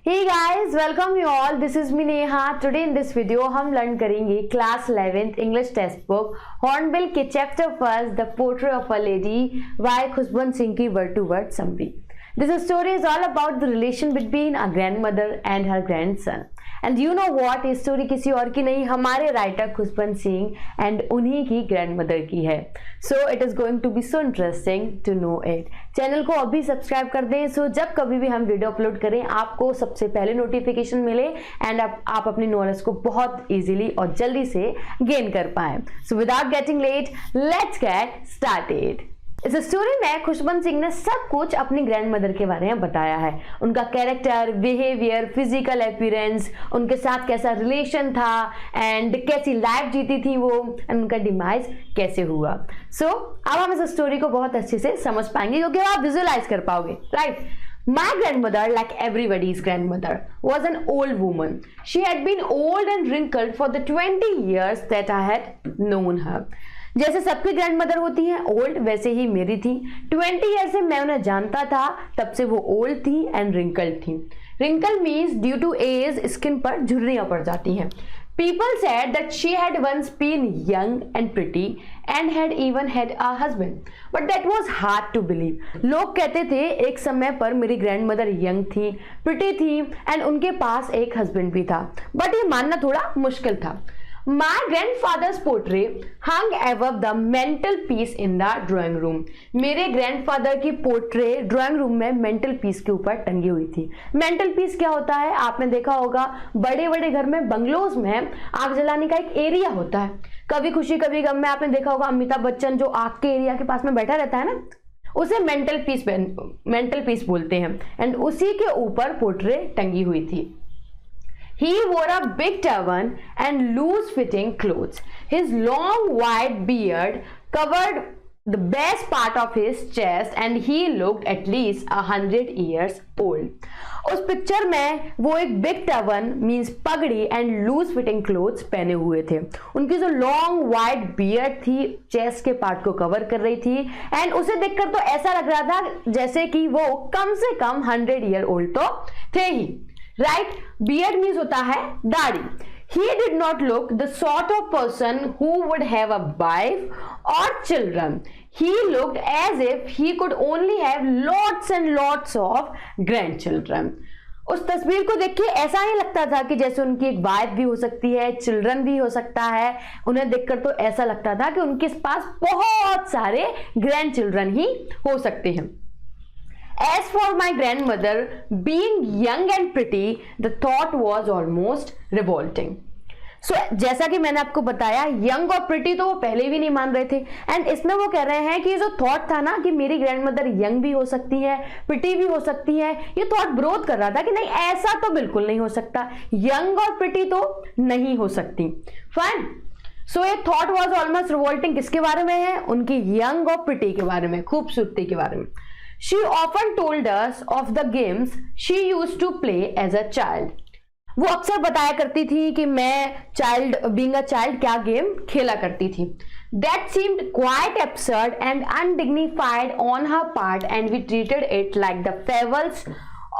Hey guys, welcome you all. This is me Neha. Today in this video हम learn करेंगे class 11th English text book Hornbill के chapter first the portrait of a lady by Khushwant Singh की word to word summary. This story is all about the relation between a grandmother and her grandson. And you know what? ये story किसी और की नहीं, हमारे writer Khushwant Singh and उन्हीं की grandmother की है. So it is going to be so interesting to know it. Channel को अभी सब्सक्राइब कर दें, सो जब कभी भी हम वीडियो अपलोड करें आपको सबसे पहले नोटिफिकेशन मिले एंड आप अपनी नॉलेज को बहुत इजीली और जल्दी से गेन कर पाए. So without getting late, let's get started. इस स्टोरी में खुशबंत सिंह ने सब कुछ अपनी ग्रैंडमदर के बारे में बताया है. उनका कैरेक्टर, बिहेवियर, फिजिकल अपीयरेंस, उनके साथ कैसा रिलेशन था एंड कैसी लाइफ जीती थी वो, एंड उनका डिमाइज कैसे हुआ. सो अब हम इस स्टोरी को बहुत अच्छे से समझ पाएंगे क्योंकि आप विजुअलाइज कर पाओगे, right. My grandmother, like everybody's grandmother, was an old woman. She had been old and wrinkled for the 20 years that I had known her. जैसे सबकी ग्रैंडमदर होती है ओल्ड, वैसे ही मेरी थी. 20 ईयर से मैं उन्हें जानता था, तब से वो ओल्ड थी एंड रिंकल्ड थी. Wrinkle means due to age skin पर झुर्रियां पड़ जाती हैं. People said that she had once been young and pretty and had even had a husband. But that was hard to believe. लोग कहते थे एक समय पर मेरी ग्रैंडमदर यंग थी, प्रिटी थी एंड उनके पास एक हस्बैंड भी था. बट ये मानना थोड़ा मुश्किल था. My grandfather's portrait hung above the mantelpiece in the drawing room. मेरे ग्रैंडफादर की पोर्ट्रेट ड्राइंग रूम में मेंटल पीस के ऊपर टंगी हुई थी. मेंटल पीस क्या होता है आपने देखा होगा, बड़े बड़े घर में बंगलोज में आग जलाने का एक एरिया होता है. कभी खुशी कभी गम में आपने देखा होगा अमिताभ बच्चन जो आग के एरिया के पास में बैठा रहता है ना, उसे मेंटल पीस बोलते हैं. एंड उसी के ऊपर पोर्ट्रेट टंगी हुई थी. He wore a big turban and loose-fitting clothes. His long white beard covered the best part of his chest and he looked at least 100 years old. उस पिक्चर में वो एक बिग टर्बन मीन्स पगड़ी and loose fitting clothes पहने हुए थे. उनकी जो लॉन्ग वाइट बियर्ड थी चेस्ट के पार्ट को कवर कर रही थी एंड उसे देखकर तो ऐसा लग रहा था जैसे कि वो कम से कम 100 ईयर ओल्ड तो थे ही, राइट. बियर्ड मीन्स होता है दाढ़ी. He did not look the sort of person who would have a wife or children. He looked as if he could only have lots and lots of grandchildren. उस तस्वीर को देख के ऐसा ही लगता था कि जैसे उनकी एक वाइफ भी हो सकती है, चिल्ड्रन भी हो सकता है. उन्हें देखकर तो ऐसा लगता था कि उनके पास बहुत सारे ग्रैंड चिल्ड्रन ही हो सकते हैं. As for my grandmother, being young and pretty, the thought was almost revolting. So, जैसा कि मैंने आपको बताया, यंग और प्रिटी तो वो पहले भी नहीं मान रहे थे एंड इसमें वो कह रहे हैं कि जो थॉट था ना कि मेरी ग्रैंडमदर यंग भी हो सकती है, प्रिटी भी हो सकती है, ये थॉट विरोध कर रहा था कि नहीं, ऐसा तो बिल्कुल नहीं हो सकता, यंग और प्रिटी तो नहीं हो सकती. फाइन. सो ये थॉट वाज ऑलमोस्ट रिवोल्टिंग. किसके बारे में है? उनकी यंग और प्रिटी के बारे में, खूबसूरती के बारे में. She often told us of the games she used to play as a child. वो अक्सर बताया करती थी कि मैं being a child क्या गेम खेला करती थी. That seemed quite absurd and undignified on her part and we treated it like the fables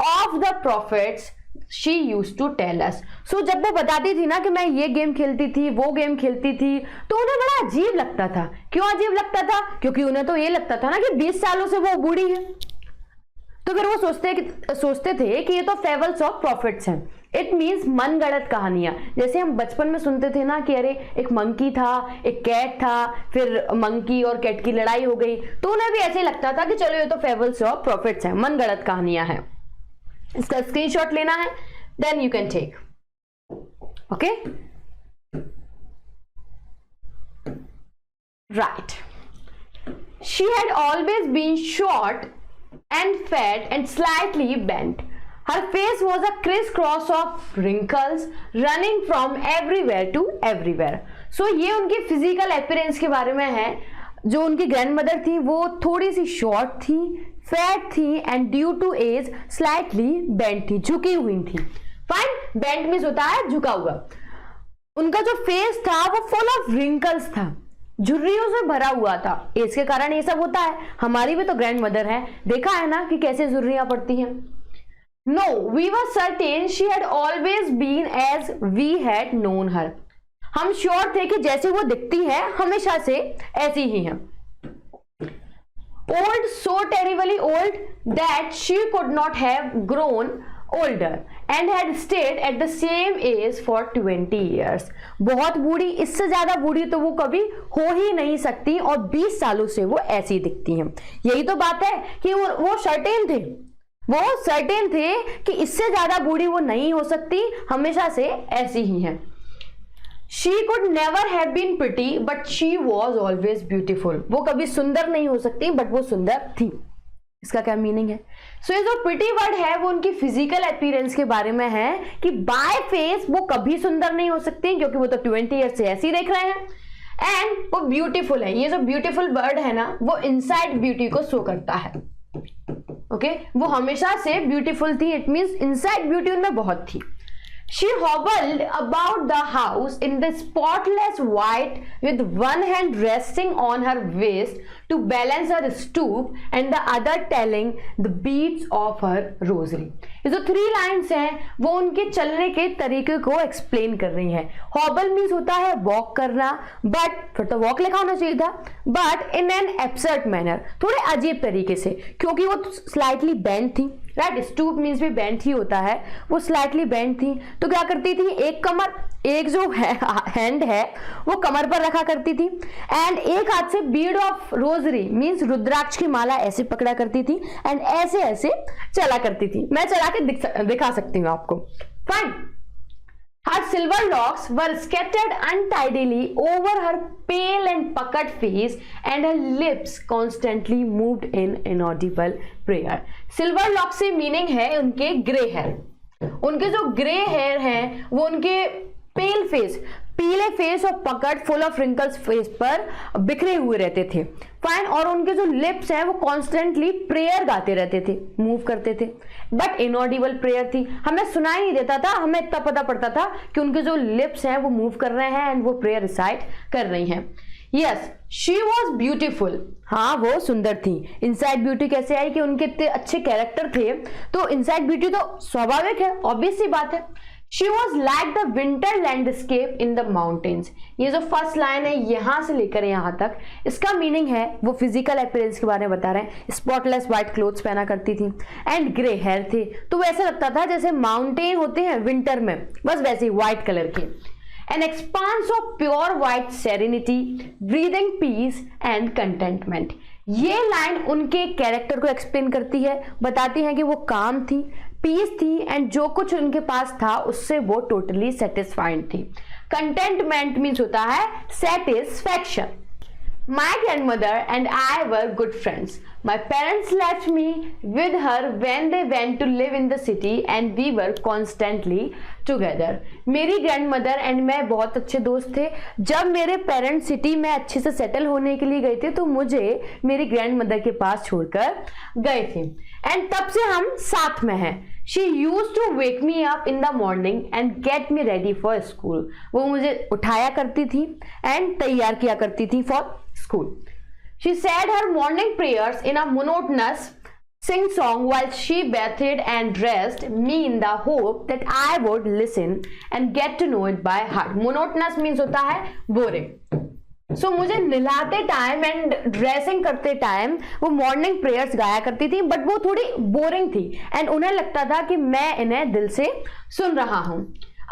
of the prophets she used to tell us. So जब वो बताती थी ना कि मैं ये गेम खेलती थी, वो गेम खेलती थी, तो उन्हें बड़ा अजीब लगता था. क्यों अजीब लगता था? क्योंकि उन्हें तो ये लगता था ना कि 20 सालों से वो बूढ़ी है. तो फिर वो सोचते थे कि ये तो फेबल्स ऑफ प्रॉफिट्स हैं. इट मीन्स मनगढ़ंत कहानियां. जैसे हम बचपन में सुनते थे ना कि अरे एक मंकी था, एक कैट था, फिर मंकी और कैट की लड़ाई हो गई, तो उन्हें भी ऐसे लगता था कि चलो ये तो फेबल्स ऑफ प्रॉफिट्स हैं, मनगढ़ंत कहानियां हैं. इसका स्क्रीनशॉट लेना है, then you can take. Okay, right. She had always been short and fat and slightly bent. Her face was a crisscross of wrinkles running from everywhere to everywhere. So ये उनकी physical appearance के बारे में है. जो उनकी grandmother थी वो थोड़ी सी शॉर्ट थी, फैट थी and due to age slightly bent थी, झुकी हुई थी. फाइन. बेंट मीन्स होता है झुका हुआ. उनका जो फेस था वो फुल ऑफ रिंकल्स था, झुर्रियों से भरा हुआ था. एज के कारण ये सब होता है. हमारी भी तो ग्रैंड मदर है, देखा है ना कि कैसे झुर्रियां पड़ती हैं. No, we were certain she had always been as we had known her. हम श्योर थे कि जैसे वो दिखती है हमेशा से ऐसी ही है. Old, so terribly old that she could not have grown older and had stayed at the same age for 20 years. बहुत बूढ़ी, इससे ज्यादा बूढ़ी तो वो कभी हो ही नहीं सकती और 20 सालों से वो ऐसी दिखती हैं. यही तो बात है कि वो सर्टेन थे, वो सर्टेन थे कि इससे ज्यादा बूढ़ी वो नहीं हो सकती, हमेशा से ऐसी ही हैं. She could never have been pretty, but she was always beautiful. वो कभी सुंदर नहीं हो सकती बट वो सुंदर थी. इसका क्या मीनिंग है? सो ये जो प्रिटी वर्ड है वो उनकी फिजिकल अपीयरेंस के बारे में है कि बाय फेस वो कभी सुंदर नहीं हो सकती क्योंकि वो तो 20 ईयर से ऐसे ही देख रहे हैं. एंड वो ब्यूटीफुल है. ये जो ब्यूटीफुल वर्ड है ना वो इनसाइड ब्यूटी को शो करता है. ओके वो हमेशा से ब्यूटीफुल थी. इट मीन्स इनसाइड ब्यूटी उनमें बहुत थी. She hobbled about the house in the spotless white with one hand resting on her waist to balance her stoop and the other telling the beats of her rosary. ये जो 3 lines हैं वो उनके चलने के तरीके को एक्सप्लेन कर रही हैं. हॉबल मीन्स होता है वॉक करना, बट फिर तो वॉक लिखा होना चाहिए था, but in an absurd manner, थोड़े अजीब तरीके से, क्योंकि वो स्लाइटली बेंड थी. राइट, स्टूप मीन्स भी बेंड ही होता है. वो स्लाइटली बेंड थी तो क्या करती थी, एक कमर, एक जो हैंड है वो कमर पर रखा करती थी एंड एक हाथ से बीड ऑफ रोजरी मीन्स रुद्राक्ष की माला ऐसे पकड़ा करती थी एंड ऐसे ऐसे चला करती थी. मैं चला के दिखा सकती हूँ आपको. Fine. Her silver locks were scattered untidily over her pale and puckered face and her lips constantly moved in inaudible prayer. Silver locks से मीनिंग है उनके ग्रे हेयर. उनके जो ग्रे हेयर हैं वो उनके पेल फेस, पीले फेस और पकड़ फुल ऑफ रिंकल्स फेस पर बिखरे हुए रहते थे. फाइन. और उनके जो लिप्स हैं वो कॉन्स्टेंटली प्रेयर गाते रहते थे, मूव करते थे, बट इनऑडिबल प्रेयर थी. हमें सुनाई नहीं देता था, हमें इतना पता पड़ता था कि उनके जो लिप्स हैं वो मूव कर रहे हैं एंड वो प्रेयर रिसाइट कर रही हैं. Yes, she was beautiful. हाँ वो सुंदर थी. इनसाइड ब्यूटी कैसे आई कि उनके इतने अच्छे कैरेक्टर थे तो इनसाइड ब्यूटी तो स्वाभाविक है, ऑब्वियस सी बात है. She was like the winter landscape in the mountains. ये जो फर्स्ट लाइन है यहां से लेकर यहां तक, इसका मीनिंग है वो फिजिकल अपीयरेंस के बारे में बता रहे हैं. स्पॉटलेस व्हाइट क्लोथ्स पहना करती थी एंड ग्रे हेयर थे तो वैसे लगता था जैसे माउंटेन होते हैं विंटर में, बस वैसे ही व्हाइट कलर के. An expanse of pure white serenity, breathing peace and contentment. ये लाइन उनके कैरेक्टर को एक्सप्लेन करती है, बताती है कि वो काम थी, पीस थी एंड जो कुछ उनके पास था उससे वो टोटली सेटिस्फाइड थी. कंटेंटमेंट मीन्स होता है satisfaction. My grandmother and I were good friends. My parents left me with her when they went to live in the city and we were constantly together. मेरी grandmother and मैं बहुत अच्छे दोस्त थे. जब मेरे पेरेंट्स सिटी में अच्छे से सेटल होने के लिए गए थे तो मुझे मेरी ग्रैंडमदर के पास छोड़कर गए थे एंड तब से हम साथ में हैं. She used to wake me up in the morning and get me ready for school. वो मुझे उठाया करती थी एंड तैयार किया करती थी for school. She said her morning prayers in a monotonous sing song while she bathed and dressed me in the hope that I would listen and get to know it by heart. Monotonous means होता है boring. So मुझे नहलाते time and dressing करते time वो morning prayers गाया करती थी but वो थोड़ी बोरिंग थी एंड उन्हें लगता था कि मैं इन्हें दिल से सुन रहा हूं.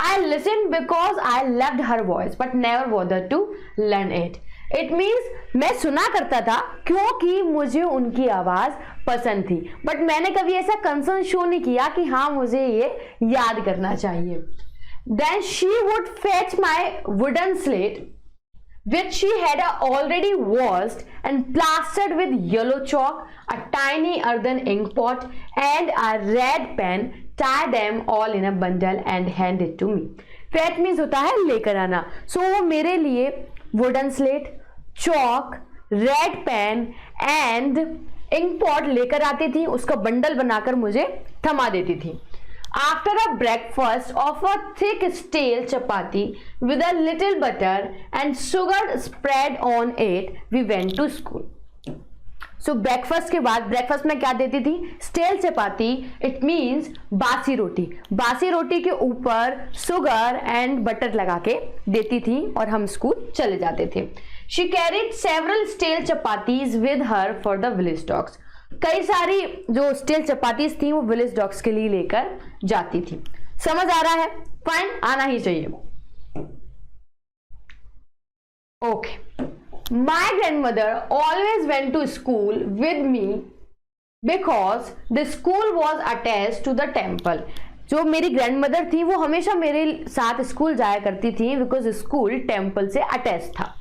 I listened because I loved her voice but never bothered to learn it. It means मैं सुना करता था क्योंकि मुझे उनकी आवाज पसंद थी बट मैंने कभी ऐसा कंसर्न शो नहीं किया कि हाँ मुझे ये याद करना चाहिए. Then she would fetch my wooden slate which she had already washed and plastered with yellow chalk, a tiny earthen ink pot and a red pen, tie them all in a bundle and hand it to me. Fetch means होता है लेकर आना. So वो मेरे लिए wooden slate, chalk, red pen and ink pot लेकर आती थी, उसका बंडल बनाकर मुझे थमा देती थी. After a breakfast of a thick stale chapati with a little butter and sugar spread on it, we went to school. So breakfast के बाद, ब्रेकफास्ट में क्या देती थी? स्टेल चपाती, इट मीन्स बासी रोटी। बासी रोटी के ऊपर शुगर एंड बटर लगा के देती थी और हम स्कूल चले जाते थे। She carried several stale chapatis with her for the village dogs. कई सारी जो स्टेल चपातीज थी वो विलेज डॉग्स के लिए लेकर जाती थी। समझ आ रहा है? फाइन, आना ही चाहिए। Okay, my grandmother always went to school with me because the school was attached to the temple. जो मेरी ग्रैंडमदर थी वो हमेशा मेरे साथ स्कूल जाया करती थी बिकॉज स्कूल टेम्पल से अटैच था।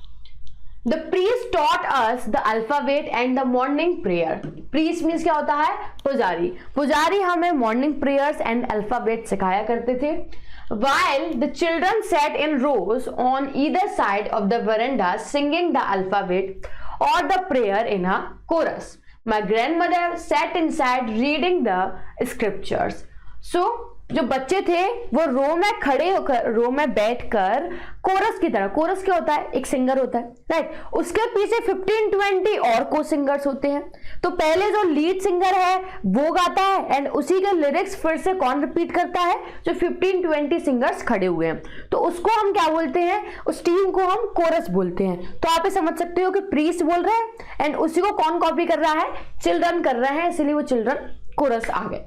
The priest taught us the alphabet and the morning prayer. Priest means क्या होता है? पुजारी। पुजारी हमें morning prayers and alphabet सिखाया करते थे। While the children sat in rows on either side of the veranda singing the alphabet or the prayer in a chorus. My grandmother sat inside reading the scriptures. So जो बच्चे थे वो रो में खड़े होकर, रो में बैठकर कोरस की तरह, कोरस क्या होता है? एक सिंगर होता है, राइट? उसके पीछे 15-20 और को सिंगर्स होते हैं। तो पहले जो लीड सिंगर है वो गाता है एंड उसी के लिरिक्स फिर से कौन रिपीट करता है? जो 15-20 सिंगर्स खड़े हुए हैं। तो उसको हम क्या बोलते हैं? उस टीम को हम कोरस बोलते हैं। तो आप ये समझ सकते हो कि प्रीस्ट बोल रहे हैं एंड उसी को कौन कॉपी कर रहा है? चिल्ड्रन कर रहे हैं, इसलिए वो चिल्ड्रन कोरस आ गए,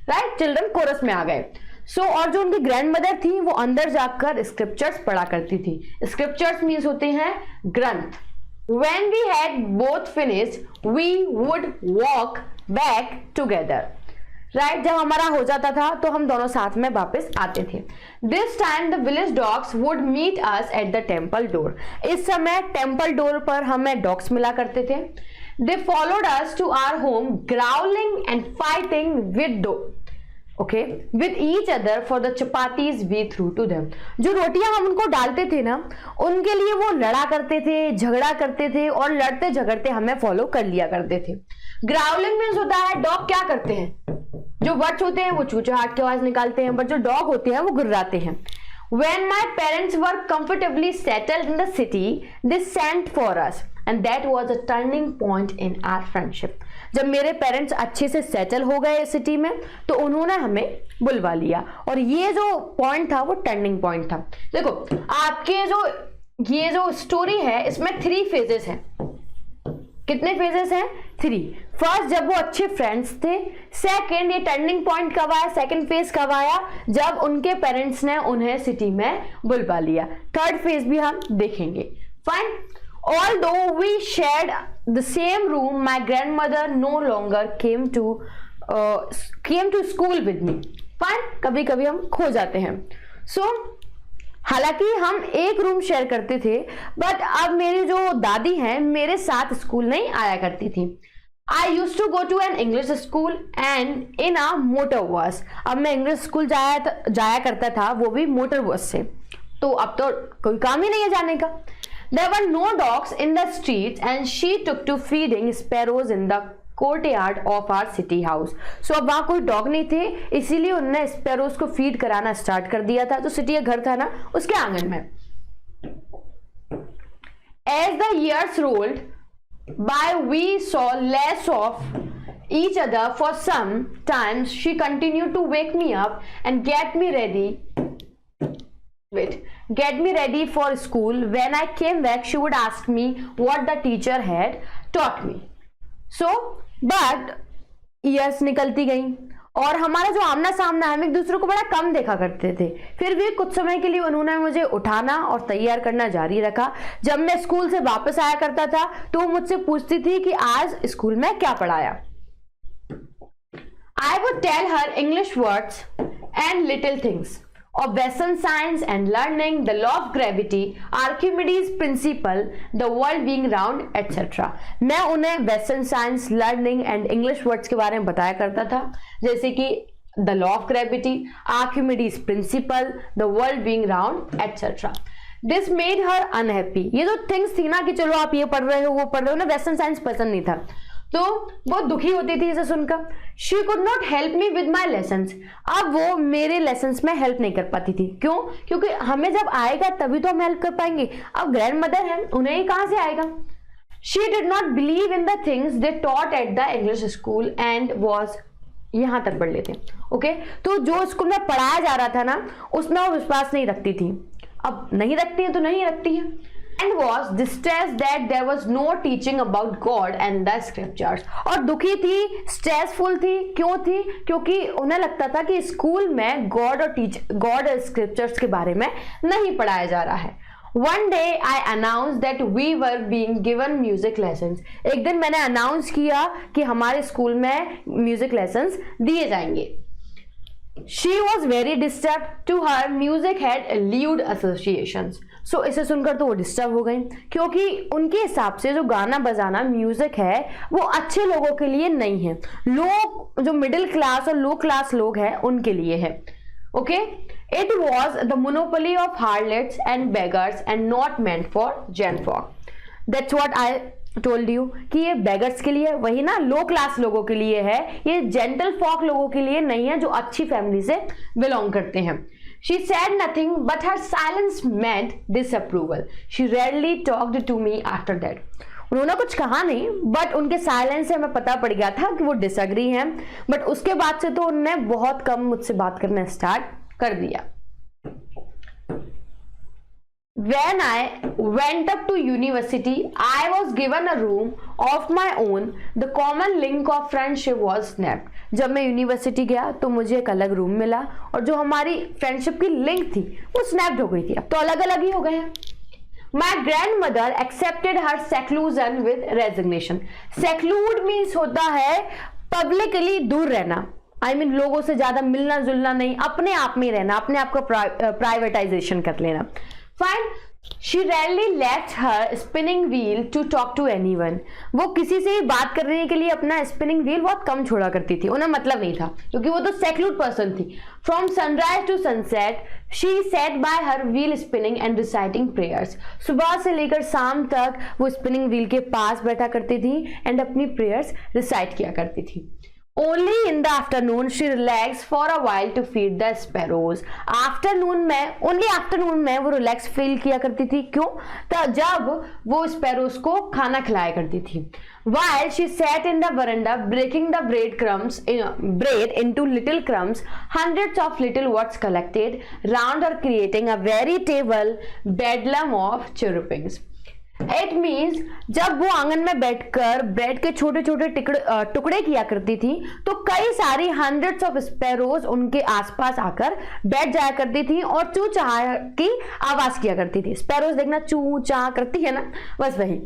राइट? चिल्ड्रन कोरस में आ गए। सो और जो उनकी ग्रैंडमदर थी वो अंदर जाकर स्क्रिप्चर्स पढ़ा करती थी। स्क्रिप्चर्स मीन्स होते हैं ग्रंथ। When we had both finished, we would walk back together. Right, जब हमारा हो जाता था तो हम दोनों साथ में वापस आते थे। This time the village dogs would meet us at the temple door. इस समय टेम्पल डोर पर हमें डॉग्स मिला करते थे। They followed us to our home, growling and fighting with each other for the chapatis we threw to them. जो रोटियां हम उनको डालते थे ना, उनके लिए वो लड़ा करते थे, झगड़ा करते थे और लड़ते झगड़ते हमें फॉलो कर लिया करते थे। ग्राउलिंग मीन्स होता है डॉग क्या करते हैं? जो बर्ड्स होते हैं वो चूचहाट की आवाज निकालते हैं, बट जो डॉग होते हैं वो गुर्राते हैं। When my parents were comfortably settled in the city, they sent for us, and that was a turning point in our friendship. जब मेरे पेरेंट्स अच्छे से सेटल हो गए सिटी में तो उन्होंने हमें बुलवा लिया और ये जो पॉइंट था वो टर्निंग पॉइंट था। देखो आपके जो ये जो स्टोरी है इसमें 3 फेजेस हैं। कितने फेजेस हैं? 3। फर्स्ट जब वो अच्छे फ्रेंड्स थे। सेकंड ये टर्निंग पॉइंट कब आया? सेकंड फेज कब आया? जब उनके पेरेंट्स ने उन्हें सिटी में बुलवा लिया। थर्ड फेज भी हम देखेंगे। Fine. Although we shared the same room, my grandmother no longer came to school with me. Fine, कभी कभी हम खो जाते हैं। So हालांकि हम एक रूम शेयर करते थे, बट अब मेरी जो दादी हैं मेरे साथ स्कूल नहीं आया करती थी। I used to go to an English school and in a motor bus. अब मैं इंग्लिश स्कूल जाया करता था, वो भी मोटर बस से। तो अब तो कोई काम ही नहीं है जाने का। There were no dogs in the streets and she took to feeding sparrows in the courtyard of our city house. So अब वहां कोई डॉग नहीं थे, इसीलिए उन्होंने स्पैरोज को फीड कराना स्टार्ट कर दिया था। जो सिटी का घर था ना उसके आंगन में। As the years rolled by, we saw less of each other for some time. She continued to wake me up and get me ready for school. When I came back, she would ask me what the teacher had taught me. So, but years निकलती गई और हमारा जो आमना सामना हम एक दूसरे को बड़ा कम देखा करते थे। फिर भी कुछ समय के लिए उन्होंने मुझे उठाना और तैयार करना जारी रखा। जब मैं स्कूल से वापस आया करता था तो वो मुझसे पूछती थी कि आज स्कूल में क्या पढ़ाया। I would tell her English words and little things of Western science and learning, the law of gravity, Archimedes principle, the world being round, etc. मैं उन्हें western science, learning and English words के बारे में बताया करता था, जैसे कि the law of gravity, Archimedes principal, the world being round, etc. This made her unhappy. ये जो थिंग्स थी ना कि चलो आप ये पढ़ रहे हो वो पढ़ रहे हो ना, वेस्टर्न साइंस पसंद नहीं था तो बहुत दुखी होती थी इसे सुनकर। She could not help me with my lessons. अब वो मेरे लेसन्स में हेल्प नहीं कर पाती थी। क्यों? क्योंकि हमें जब आएगा तभी तो हम हेल्प कर पाएंगे। अब ग्रैंड मदर है, उन्हें ही कहां से आएगा। She did not believe in the things they taught at the English school and was, यहां तक पढ़ लेते हैं। ओके, तो जो स्कूल में पढ़ाया जा रहा था ना, उसमें वो विश्वास नहीं रखती थी। अब नहीं रखती है तो नहीं रखती है। And was distressed that there was no teaching about God and the scriptures, और दुखी थी, स्ट्रेसफुल थी। क्यों थी? क्योंकि उन्हें लगता था कि स्कूल में गॉड और स्क्रिप्चर्स के बारे में नहीं पढ़ाया जा रहा है। One day I announced that we were being given music lessons. एक दिन मैंने अनाउंस किया कि हमारे स्कूल में म्यूजिक लेसन्स दिए जाएंगे। She was very disturbed. To her, music had lewd associations. So इसे सुनकर तो वो डिस्टर्ब हो गई, क्योंकि उनके हिसाब से जो गाना बजाना म्यूजिक है वो अच्छे लोगों के लिए नहीं है, लोग जो मिडिल क्लास और लो क्लास लोग हैं उनके लिए है। Okay, it was the monopoly of harlots and beggars and not meant for gentlefolk. That's what I told you कि ये beggars के लिए, वही ना, लो क्लास लोगों के लिए है, ये जेंटल फॉक लोगों के लिए नहीं है जो अच्छी फैमिली से बिलोंग करते हैं। She said nothing, but her silence meant disapproval. She rarely talked to me after that. उन्होंने कुछ कहा नहीं, बट उनके साइलेंस से हमें पता पड़ गया था कि वो डिसएग्री हैं, बट उसके बाद से तो उन्होंने बहुत कम मुझसे बात करना स्टार्ट कर दिया। When I went up to university, I was given a room of my own. The common link of friendship was snapped. जब मैं यूनिवर्सिटी गया तो मुझे एक अलग रूम मिला और जो हमारी फ्रेंडशिप की लिंक थी वो स्नैप्ड हो गई थी। अब तो अलग अलग ही हो गए हैं। My grandmother accepted her seclusion with resignation. Seclude means होता है पब्लिकली दूर रहना, I mean लोगों से ज्यादा मिलना जुलना नहीं, अपने आप में रहना, अपने आप को प्राइवेटाइजेशन कर लेना। Fine. She rarely left her spinning wheel to talk to anyone. वो किसी से ही बात करने के लिए अपना स्पिनिंग व्हील बहुत कम छोड़ा करती थी, उन्हें मतलब नहीं था, क्योंकि वो तो सेक्लूड पर्सन थी। From sunrise to sunset, she sat by her wheel spinning and reciting prayers. सुबह से लेकर शाम तक वो स्पिनिंग व्हील के पास बैठा करती थी एंड अपनी प्रेयर्स रिसाइट किया करती थी। Only in the afternoon she relaxed for a while to feed the sparrows. Afternoon में, ओनली आफ्टरनून में वो रिलैक्स फील किया करती थी। क्यों? तो जब वो स्पैरोज को खाना खिलाया करती थी। While she sat in the veranda breaking the bread into little crumbs, hundreds of little words collected round her, creating a veritable bedlam of chirrupings. It means जब वो आंगन में बैठकर ब्रेड के छोटे छोटे टुकड़े किया करती थी तो कई सारी हंड्रेड्स ऑफ स्पैरोज उनके आसपास आकर बैठ जाया करती थी और चू चाह की आवाज किया करती थी। स्पैरोज देखना चू चाह करती है ना, बस वही।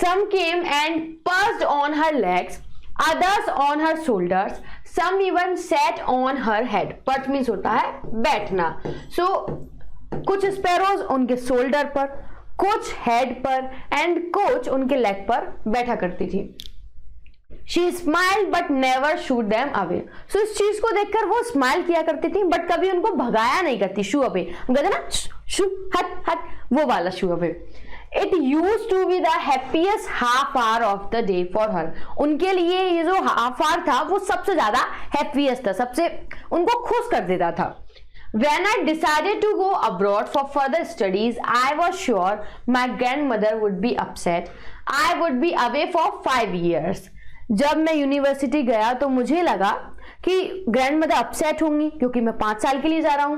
Some came and perched on her legs, others on her shoulders, some even sat on her head. Perch means होता है बैठना। So कुछ स्पैरोज उनके शोल्डर पर, कुछ हेड पर एंड कुछ उनके लेग पर बैठा करती थी। She smiled but never shooed them away. So इस चीज को देखकर वो स्माइल किया करती थी बट कभी उनको भगाया नहीं करती। शू अवे, हम कहते ना शू हट हट, वो वाला शू away. It used to be the happiest half hour of the day for her. उनके लिए ये जो हाफ आवर था वो सबसे ज्यादा हैप्पीएस्ट था, सबसे उनको खुश कर देता था। When I decided to go abroad for further studies, I was sure my grandmother would be upset. I would be away for 5 years. जब मैं यूनिवर्सिटी गया तो मुझे लगा कि ग्रैंडमदर अपसेट होंगी क्योंकि मैं 5 साल के लिए जा रहा हूँ।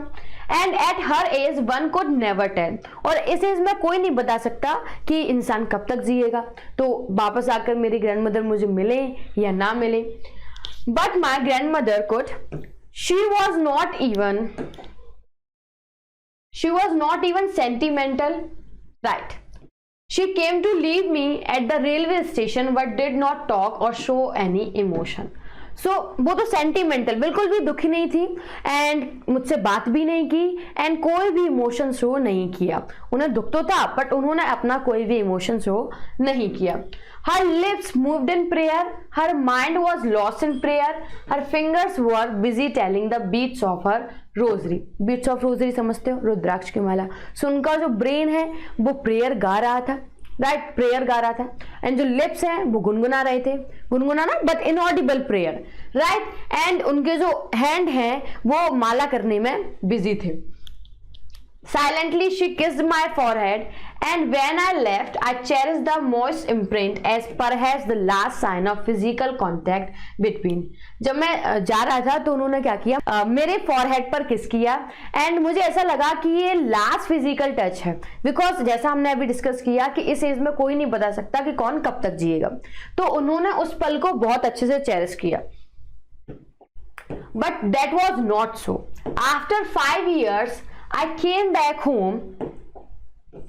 And at her age one could never tell, और इस एज में कोई नहीं बता सकता कि इंसान कब तक जिएगा, तो वापस आकर मेरी ग्रैंडमदर मुझे मिले या ना मिले। But my grandmother could, she was not even sentimental, right? She came to leave me at the railway station but did not talk or show any emotion. वो तो सेंटिमेंटल, बिल्कुल भी दुखी नहीं थी एंड मुझसे बात भी नहीं की एंड कोई भी इमोशन शो नहीं किया। उन्हें दुख तो था बट उन्होंने अपना कोई भी इमोशन शो नहीं किया। Her lips moved in prayer, her mind was lost in prayer, her fingers were busy telling the beats of her rosary. Beats of rosary समझते हो? रुद्राक्ष की माला। सो उनका जो ब्रेन है वो प्रेयर गा रहा था, राइट, प्रेयर गा रहा था एंड जो लिप्स हैं वो गुनगुना रहे थे, गुनगुनाना but inaudible prayer, right, and उनके जो हैंड हैं वो माला करने में बिजी थे। Silently she kissed my forehead, and when I left, I cherished the moist imprint as perhaps the last sign of physical contact between. जब मैं जा रहा था तो उन्होंने क्या किया, मेरे forehead पर किस किया, and मुझे ऐसा लगा कि ये last physical touch है, because जैसा हमने अभी डिस्कस किया कि इस एज में कोई नहीं बता सकता कि कौन कब तक जिएगा, तो उन्होंने उस पल को बहुत अच्छे से चेरिश किया. But that was not so. After 5 years, I came back home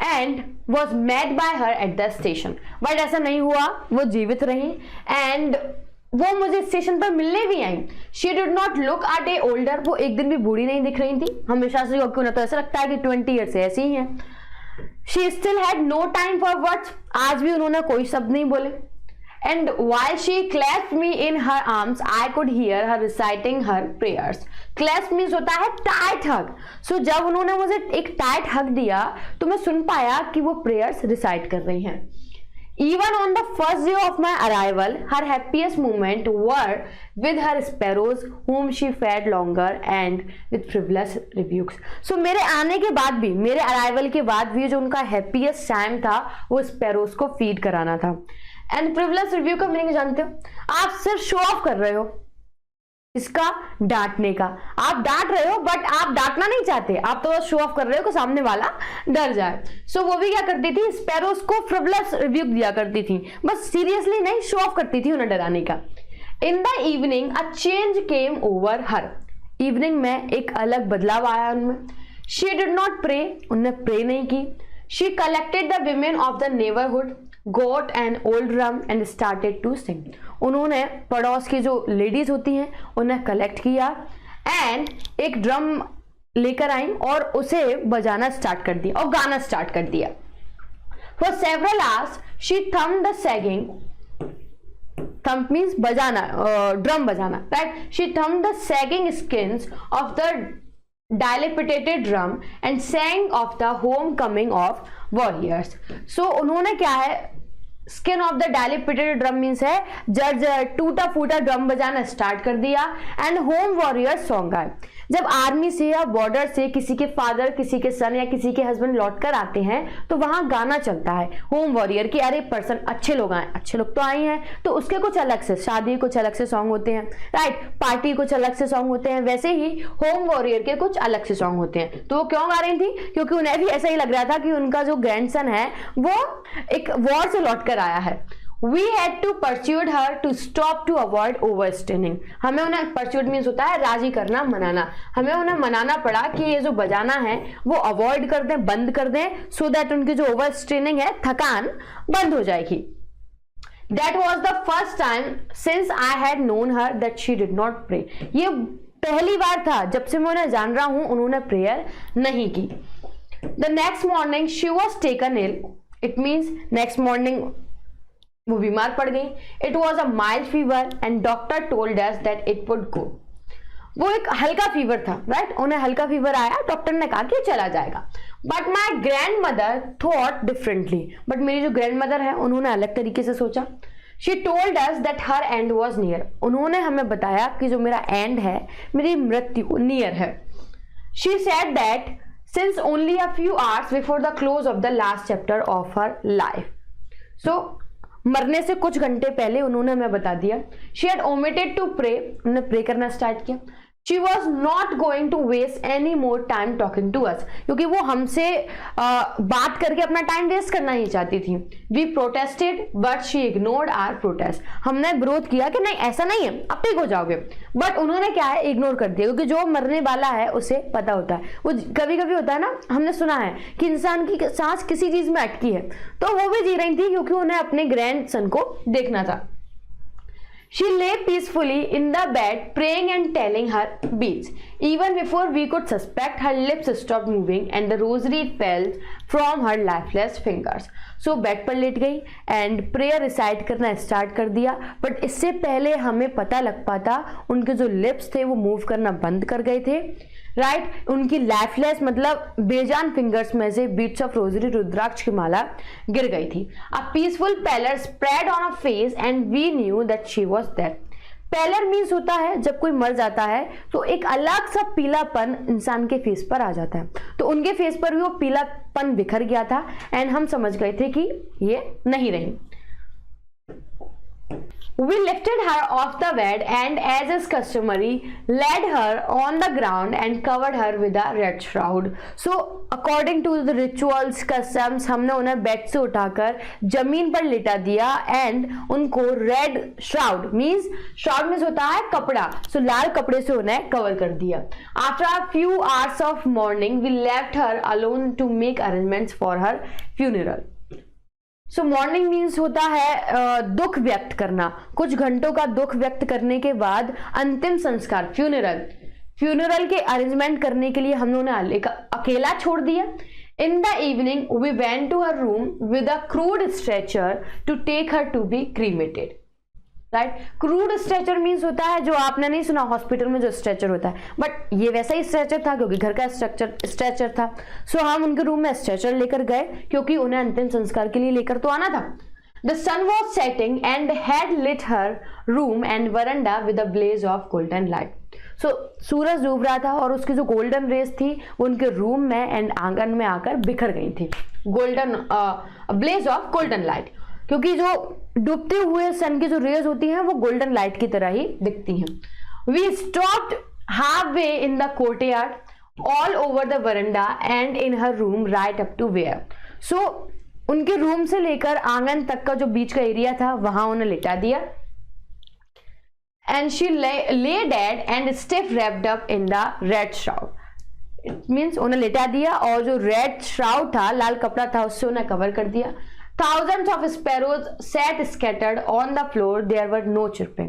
and was met by her at the station. But ऐसा नहीं हुआ, वो जीवित रही and वो मुझे स्टेशन पर मिलने भी आई. She did not look a day older. वो एक दिन भी बूढ़ी नहीं दिख रही थी. हमेशा से क्योंकि उन्हें तो ऐसा लगता है कि 20 ईयर से ऐसी ही है. She still had no time for words. आज भी उन्होंने कोई शब्द नहीं बोले. And while she clasped me in her arms, I could hear her reciting her prayers. Clasp means होता है tight hug. So जब उन्होंने मुझे एक tight hug दिया, तो मैं सुन पाया कि वो prayers recite कर रही हैं. Even on the first day of my arrival, her happiest moment were with her sparrows, whom she fed longer and with frivolous rebukes. So मेरे आने के बाद भी, मेरे arrival के बाद भी जो उनका happiest time था, वो sparrows को feed कराना था. एंड प्रिविलेज रिव्यू का मीनिंग जानते हो, आप सिर्फ शो ऑफ कर रहे हो, इसका डांटने का. आप डांट रहे हो बट आप डांटना नहीं चाहते, आप तो शो ऑफ कर रहे हो कि सामने वाला डर जाए. सो वो भी क्या करती थी, स्पैरोस को प्रिविलेज रिव्यू दिया करती थी, बस सीरियसली नहीं, शो ऑफ करती थी उन्हें डराने का. इन the evening a change came over her. Evening में एक अलग बदलाव आया उनमें. शी डिड नॉट प्रे, उन्होंने प्रे नहीं की. She collected the women of the neighbourhood, got an old drum and started to sing. उन्होंने पड़ोस की जो लेडीज होती हैं उन्हें कलेक्ट किया एंड एक ड्रम लेकर आई और उसे बजाना स्टार्ट कर दिया और गाना स्टार्ट कर दिया. For several hours she thumped the sagging. Thump means बजाना, ड्रम बजाना, right? She thumped the sagging skins of the dilapidated drum and sang of the homecoming of warriors. So उन्होंने क्या है, skin of the dilapidated drum means है जर्जर टूटा फूटा drum बजाना स्टार्ट कर दिया एंड होम वॉरियर सॉन्ग आए. जब आर्मी से या बॉर्डर से किसी के फादर, किसी के सन या किसी के हस्बैंड लौट कर आते हैं तो वहां गाना चलता है होम वॉरियर की, अरे पर्सन अच्छे लोग आए, अच्छे लोग तो आए हैं, तो उसके कुछ अलग से, शादी कुछ अलग से सॉन्ग होते हैं, राइट, पार्टी कुछ अलग से सॉन्ग होते हैं, वैसे ही होम वॉरियर के कुछ अलग से सॉन्ग होते हैं. तो वो क्यों गा रही थी, क्योंकि उन्हें भी ऐसा ही लग रहा था कि उनका जो ग्रैंडसन है वो एक वॉर से लौट कर आया है. We had to persuade her to stop to avoid overstraining. हमें उन्हें persuade means होता है राजी करना, मनाना. हमें उन्हें मनाना पड़ा कि ये जो बजाना है वो अवॉइड कर दें, बंद कर दें, so that उनकी जो overstraining है, थकान बंद हो जाएगी. That was the first time since I had known her that she did not pray. ये पहली बार था जब से मैं उन्हें जान रहा हूं उन्होंने प्रेयर नहीं की. The next morning she was taken ill. It means next morning वो बीमार पड़ गई. It was a mild fever and doctor told us that it would go. वो एक हल्का फीवर था, राइट, उन्हें हल्का फीवर आया, डॉक्टर ने कहा कि चला जाएगा. But my grand mother thought differently. But मेरी जो ग्रैंड मदर है उन्होंने अलग तरीके से सोचा. She told us that her and was near. उन्होंने हमें बताया कि जो मेरा एंड है, मेरी मृत्यु नियर है. She said that since only a few hours before the close of the last chapter of her life. So मरने से कुछ घंटे पहले उन्होंने हमें बता दिया. She had omitted to pray, उन्होंने प्रे करना स्टार्ट किया. She was not going to waste any more time talking to us, क्योंकि वो हमसे बात करके अपना टाइम वेस्ट करना ही चाहती थी. We protested but she ignored our protest. हमने विरोध किया कि नहीं ऐसा नहीं है, अब ठीक हो जाओगे, बट उन्होंने क्या है, इग्नोर कर दिया, क्योंकि जो मरने वाला है उसे पता होता है. वो कभी कभी होता है ना, हमने सुना है कि इंसान की सांस किसी चीज में अटकी है, तो वो भी जी रही थी क्योंकि उन्हें अपने ग्रैंड सन को देखना था. She lay peacefully in the bed, praying and telling her beads. Even before we could suspect, her lips stopped moving and the rosary fell from her lifeless fingers. So bed पर late गई and prayer recite करना start कर दिया. But इससे पहले हमें पता लग पाता, उनके जो लिप्स थे वो मूव करना बंद कर गए थे, राइट. उनकी लाइफलेस मतलब बेजान फिंगर्स में से बीट्स ऑफ रोजरी, रुद्राक्ष की माला गिर गई थी. A peaceful pallor spread on a face and we knew that she was dead. Pallor means होता है जब कोई मर जाता है तो एक अलग सा पीलापन इंसान के फेस पर आ जाता है, तो उनके फेस पर भी वो पीलापन बिखर गया था एंड हम समझ गए थे कि ये नहीं रही। We lifted her off the bed and, as is customary, laid her on the ground and covered her with a red shroud. So, according to the rituals, customs, हमने उन्हें बेड से उठाकर जमीन पर लिटा दिया एंड उनको रेड श्राउड मीन्स होता है कपड़ा, सो लाल कपड़े से उन्हें कवर कर दिया। After a few hours of mourning, we left her alone to make arrangements for her funeral. So morning means होता है दुख व्यक्त करना, कुछ घंटों का दुख व्यक्त करने के बाद अंतिम संस्कार फ्यूनरल के अरेंजमेंट करने के लिए हमने उन्हें अकेला छोड़ दिया। In the evening we went to her room with a crude stretcher to take her to be cremated. Right, crude stretcher means होता है जो आपने नहीं सुना हॉस्पिटल में जो स्ट्रेचर होता है, बट ये वैसा ही स्ट्रेचर था क्योंकि घर का स्ट्रेचर था। सो हम उनके रूम में स्ट्रेचर लेकर गए क्योंकि उन्हें अंतिम संस्कार के लिए लेकर तो आना था। The sun was setting and had lit her room and veranda with a blaze of golden light. So सूरज डूब रहा था और उसकी जो गोल्डन रेस थी वो उनके रूम में एंड आंगन में आकर बिखर गई थी। Golden blaze of golden light, क्योंकि जो डूबते हुए सन की जो रेज होती हैं वो गोल्डन लाइट की तरह ही दिखती हैं। We stopped halfway in the courtyard, all over the veranda and in her room right up to where. So उनके रूम से लेकर आंगन तक का जो बीच का एरिया था वहां उन्हें लिटा दिया एंड शी ले dead and stiff wrapped up in the red shroud. It means उन्हें लिटा दिया और जो रेड श्राउड था, लाल कपड़ा था, उससे उन्हें कवर कर दिया। Thousands of sparrows sat scattered on the floor. There were no chirping.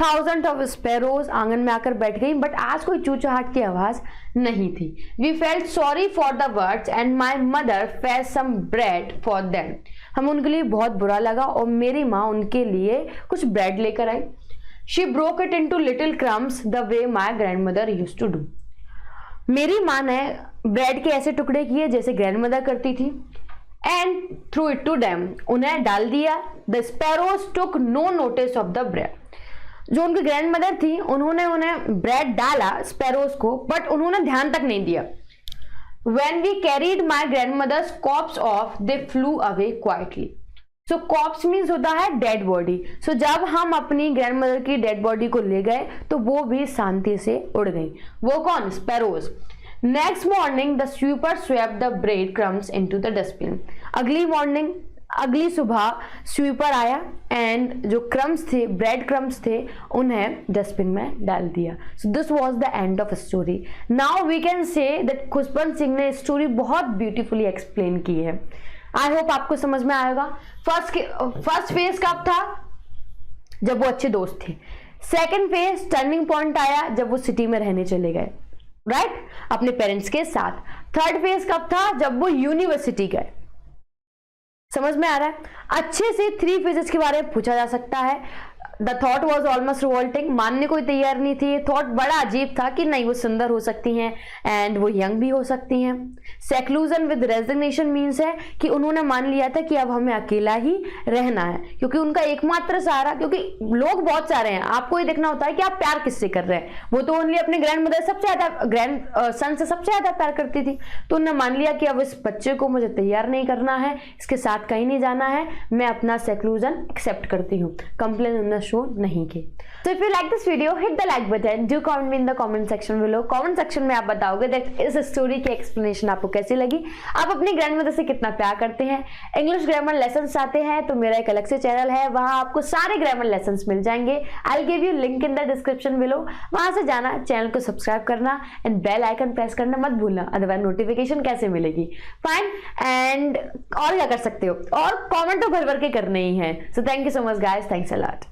Thousands of sparrows आंगन में आकर बैठ गई, बट आज कोई चूचहाट की आवाज नहीं थी। We felt sorry for the birds and my mother fetched some bread for them. हम उनके लिए बहुत बुरा लगा और मेरी माँ उनके लिए कुछ ब्रेड लेकर आई। She broke it into little crumbs the way my grandmother used to do. मेरी माँ ने ब्रेड के ऐसे टुकड़े किए जैसे ग्रैंडमदर करती थी and threw it to them. उन्हें डाल दिया। The sparrows took no notice of the bread. जो उनकी ग्रैंडमदर थी उन्होंने उन्हें ब्रेड डाला स्पैरोज को, बट उन्होंने ध्यान तक नहीं दिया। When we carried my grandmother's corpse off, they flew away quietly. So corpse means होता है डेड बॉडी। So जब हम अपनी ग्रैंडमदर की डेड बॉडी को ले गए तो वो भी शांति से उड़ गई। वो कौन? Sparrows. Next morning the sweeper swept the bread crumbs into the dustbin. अगली सुबह स्वीपर आया एंड जो क्रम्स थे, ब्रेड क्रम्स थे, उन्हें डस्टबिन में डाल दिया। So this was the end of story. Now we can say that Khushwant Singh ने स्टोरी बहुत ब्यूटीफुली एक्सप्लेन की है। आई होप आपको समझ में आएगा। फर्स्ट फेज कब था? जब वो अच्छे दोस्त थे। सेकेंड फेज टर्निंग पॉइंट आया जब वो सिटी में रहने चले गए, राइट, अपने पेरेंट्स के साथ। थर्ड फेज कब था? जब वो यूनिवर्सिटी गए। समझ में आ रहा है? अच्छे से 3 फेजेस के बारे में पूछा जा सकता है। The thought was almost revolting, मानने को तैयार नहीं थी। थॉट बड़ा अजीब था कि नहीं वो सुंदर हो सकती हैं एंड वो यंग भी हो सकती हैं। सेक्लूजन विद रेजिग्नेशन मीन्स है कि उन्होंने मान लिया था कि अब हमें अकेला ही रहना है, क्योंकि उनका एकमात्र सहारा, क्योंकि लोग बहुत सारे हैं, आपको ये देखना होता है कि आप प्यार किससे कर रहे हैं। वो तो ओनली अपने ग्रैंडमदर सबसे ज्यादा सन से सबसे ज्यादा प्यार करती थी, तो उन्होंने मान लिया कि अब इस बच्चे को मुझे तैयार नहीं करना है, इसके साथ कहीं नहीं जाना है, मैं अपना सेक्लूजन एक्सेप्ट करती हूँ। कंप्लेन उन्होंने शो नहीं की। So if you like this video, hit the like button. Do comment me in the comment section below. Comment section में आप बताओगे that इस स्टोरी की एक्सप्लेनेशन आपको कैसी लगी, आप अपनी ग्रैंडमदर से कितना प्यार करते हैं। इंग्लिश ग्रामर लेसन्स चाहते हैं तो मेरा एक अलग से चैनल है, वहां आपको सारे ग्रामर लेसन्स मिल जाएंगे। I'll give you link in the description below. वहां से जाना, चैनल को सब्सक्राइब करना एंड बेल आइकन प्रेस करना मत भूलना, अदरवाइज नोटिफिकेशन कैसे मिलेगी। फाइन, एंड और क्या कर सकते हो, और कॉमेंट तो भर भर के करने ही है। So thank you so much guys, thanks a lot.